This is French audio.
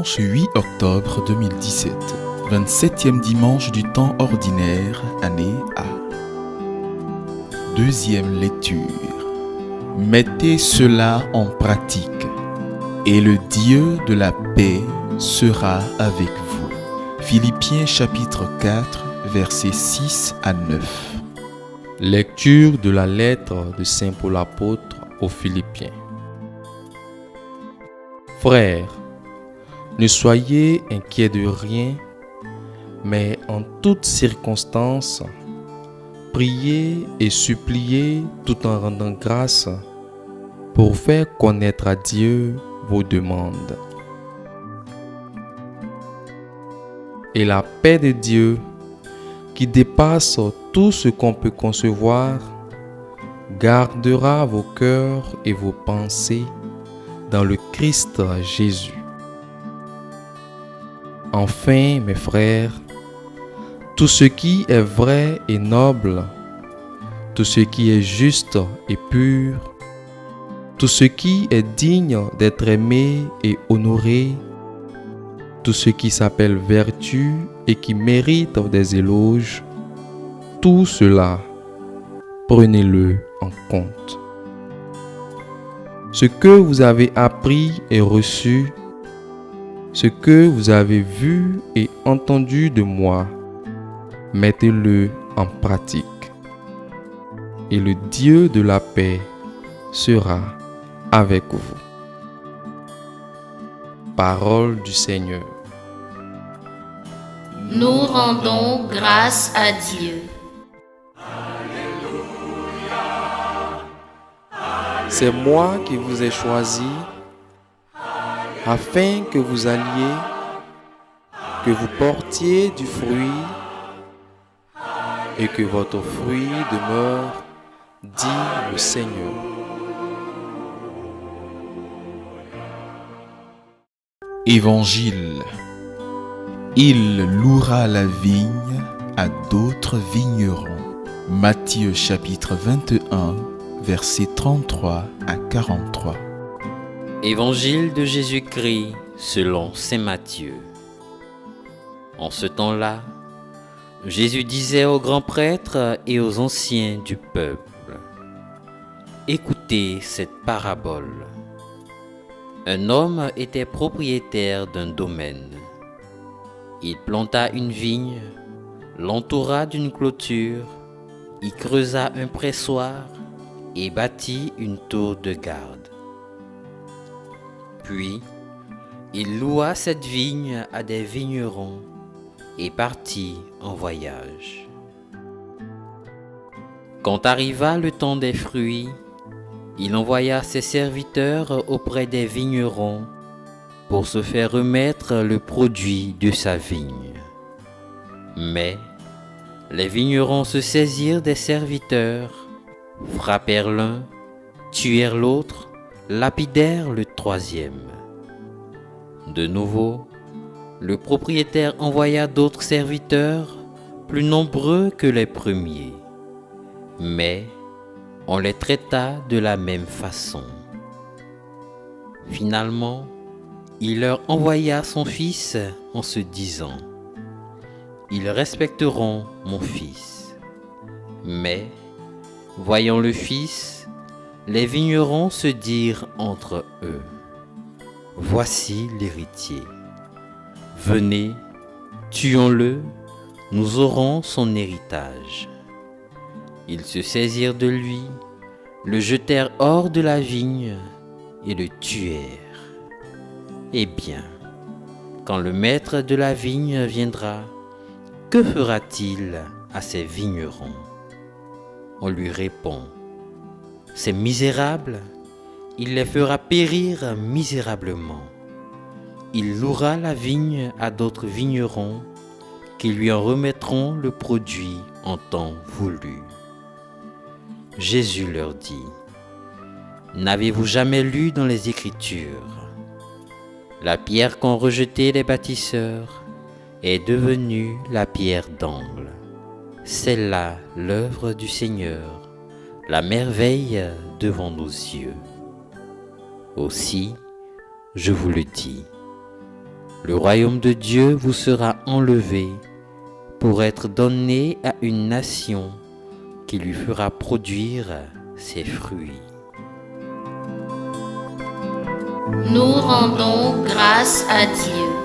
Dimanche 8 octobre 2017, 27e dimanche du temps ordinaire, année A. Deuxième lecture. Mettez cela en pratique, et le Dieu de la paix sera avec vous. Philippiens chapitre 4, versets 6 à 9. Lecture de la lettre de Saint Paul apôtre aux Philippiens. Frères, ne soyez inquiets de rien, mais en toutes circonstances, priez et suppliez tout en rendant grâce pour faire connaître à Dieu vos demandes. Et la paix de Dieu, qui dépasse tout ce qu'on peut concevoir, gardera vos cœurs et vos pensées dans le Christ Jésus. Enfin, mes frères, tout ce qui est vrai et noble, tout ce qui est juste et pur, tout ce qui est digne d'être aimé et honoré, tout ce qui s'appelle vertu et qui mérite des éloges, tout cela, prenez-le en compte. Ce que vous avez appris et reçu, ce que vous avez vu et entendu de moi, mettez-le en pratique. Et le Dieu de la paix sera avec vous. Parole du Seigneur. Nous rendons grâce à Dieu. C'est moi qui vous ai choisi afin que vous alliez, que vous portiez du fruit et que votre fruit demeure, dit le Seigneur. Évangile. Il louera la vigne à d'autres vignerons. Matthieu chapitre 21, versets 33 à 43. Évangile de Jésus-Christ selon saint Matthieu. En ce temps-là, Jésus disait aux grands prêtres et aux anciens du peuple: Écoutez cette parabole. Un homme était propriétaire d'un domaine. Il planta une vigne, l'entoura d'une clôture, y creusa un pressoir et bâtit une tour de garde. Puis, il loua cette vigne à des vignerons et partit en voyage. Quand arriva le temps des fruits, il envoya ses serviteurs auprès des vignerons pour se faire remettre le produit de sa vigne. Mais les vignerons se saisirent des serviteurs, frappèrent l'un, tuèrent l'autre, lapidèrent le troisième. De nouveau, le propriétaire envoya d'autres serviteurs, plus nombreux que les premiers, mais on les traita de la même façon. Finalement, il leur envoya son fils en se disant: Ils respecteront mon fils. Mais, voyant le fils, les vignerons se dirent entre eux: Voici l'héritier. Venez, tuons-le, nous aurons son héritage. Ils se saisirent de lui, le jetèrent hors de la vigne et le tuèrent. Eh bien, quand le maître de la vigne viendra, que fera-t-il à ces vignerons? On lui répond: Ces misérables, il les fera périr misérablement. Il louera la vigne à d'autres vignerons qui lui en remettront le produit en temps voulu. Jésus leur dit: N'avez-vous jamais lu dans les Écritures: La pierre qu'ont rejetée les bâtisseurs est devenue la pierre d'angle. C'est là l'œuvre du Seigneur, la merveille devant nos yeux. Aussi, je vous le dis, le royaume de Dieu vous sera enlevé pour être donné à une nation qui lui fera produire ses fruits. Nous rendons grâce à Dieu.